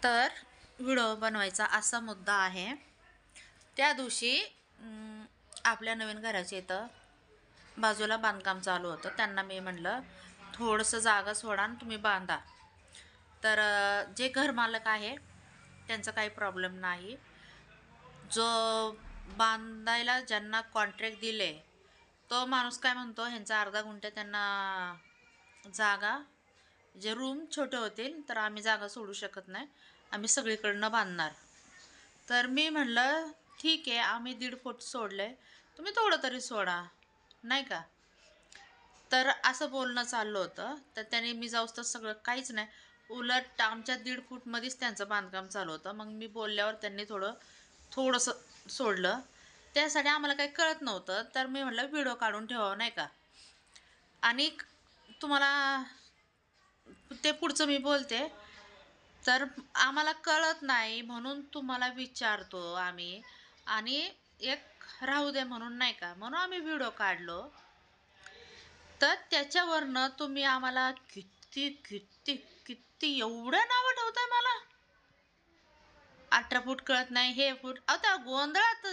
तर व्हिडिओ बनवायचा असा मुद्दा आहे. त्या दिवशी आपल्या नवीन घराच्या इथं बाजूला बांधकाम चालू होतं. त्यांना मी म्हणलं थोडंसं जागा सोडा आणि तुम्ही बांधा. तर जे घरमालक आहे त्यांचा काही प्रॉब्लेम नाही. जो बांधायला ज्यांना कॉन्ट्रॅक्ट दिले तो माणूस काय म्हणतो, ह्यांचा अर्धा गुंठा त्यांना जागा, जे रूम छोटे होतील तर आम्ही जागा सोडू शकत नाही, आम्ही सगळीकडनं बांधणार. तर मी म्हणलं ठीक आहे, आम्ही 1.5 फूट सोडले, तुम्ही थोडं तरी सोडा, नाही का. तर असं बोलणं चाललं होतं. तर त्याने मी जाऊस तर सगळं काहीच नाही, उलट आमच्या 1.5 फूटमध्येच त्यांचं बांधकाम चालू होतं. मग मी बोलल्यावर त्यांनी थोडंसं सोडलं. त्यासाठी आम्हाला काही कळत नव्हतं. तर मी म्हटलं व्हिडिओ काढून ठेवावं, नाही का. आणि तुम्हाला ते पुढचं मी बोलते. तर आम्हाला कळत नाही म्हणून तुम्हाला विचारतो आम्ही, आणि एक राहू दे म्हणून, नाही का, म्हणून आम्ही व्हिडिओ काढलो. तर त्याच्यावरनं तुम्ही आम्हाला किती किती किती एवढं नावं ठेवताय मला. 18 फूट कळत नाही, हे फूट. अहो त्या गोंधळात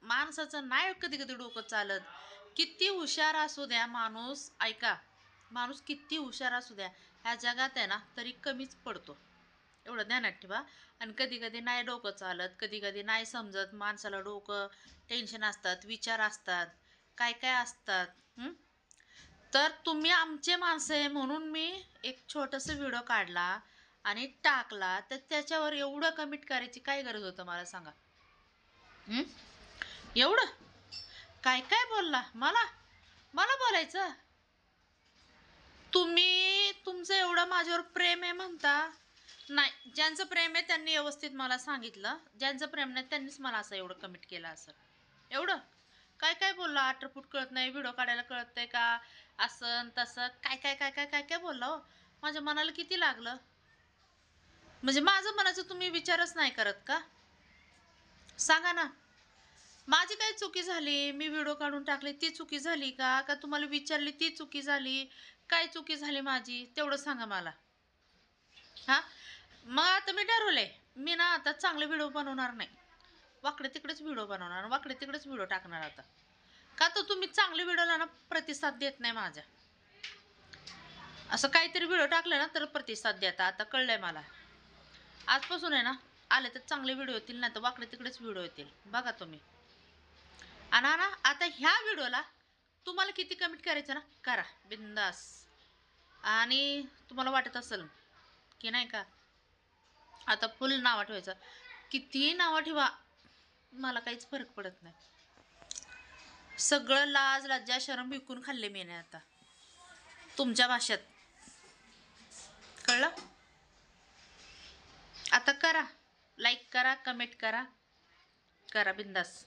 माणसाचं नाही कधी कधी डोकं चालत. किती हुशार असू द्या माणूस, ऐका, माणूस किती हुशार असू द्या, ह्या जगात आहे ना तरी कमीच पडतो, एवढं ध्यानात ठेवा. आणि कधी कधी नाही डोकं चालत, कधी कधी नाही समजत माणसाला. डोकं टेन्शन असतात, विचार असतात, काय काय असतात. तर तुम्ही आमचे माणसं आहे म्हणून मी एक छोटंसं व्हिडिओ काढला आणि टाकला. तर त्याच्यावर एवढं कमेंट करायची काय गरज होतं मला सांगा. एवढं काय काय बोलला मला, मला बोलायचं. तुम्ही तुमचं एवढं माझ्यावर प्रेम आहे म्हणता. नाही, ज्यांचं प्रेम आहे त्यांनी व्यवस्थित मला सांगितलं, ज्यांचं प्रेम नाही त्यांनीच मला असं एवढं कमेंट केलं. असं एवढं काय काय बोलला, 18 फूट कळत नाही, व्हिडिओ काढायला कळत नाही का, असं तसं काय काय काय काय काय काय बोलला हो. माझ्या मनाला किती लागलं. म्हणजे माझं मनाचं तुम्ही विचारच नाही करत का, सांगा ना. माझी काय चुकी झाली, मी व्हिडिओ काढून टाकले ती चुकी झाली का, का तुम्हाला विचारली ती चुकी झाली, काय चुकी झाली माझी तेवढं सांगा मला. हां, मग आता मी ठरवलंय, मी ना आता चांगले व्हिडिओ बनवणार नाही, वाकडे तिकडेच व्हिडिओ बनवणार, वाकडे तिकडेच व्हिडिओ टाकणार आता. का तर तुम्ही चांगले व्हिडिओला ना प्रतिसाद देत नाही माझ्या. असं काहीतरी व्हिडिओ टाकलं ना तर प्रतिसाद देता, आता कळलंय मला. आजपासून आहे ना, आले तर चांगले व्हिडिओ येतील, नाही तर वाकडे तिकडेच व्हिडिओ येतील, बघा तुम्ही. आणि ना आता ह्या व्हिडिओला तुम्हाला किती कमेंट करायचं ना करा बिंदास. आणि तुम्हाला वाटत असेल की नाही का आता फुल नाव ठेवायचं, कितीही नावं ठेवा, मला काहीच फरक पडत नाही. सगळं लाज लज्जा शरम विकून खाल्ले मी नाही आता तुमच्या भाषेत, कळलं. आता करा, लाईक करा, कमेंट करा, करा बिंदास.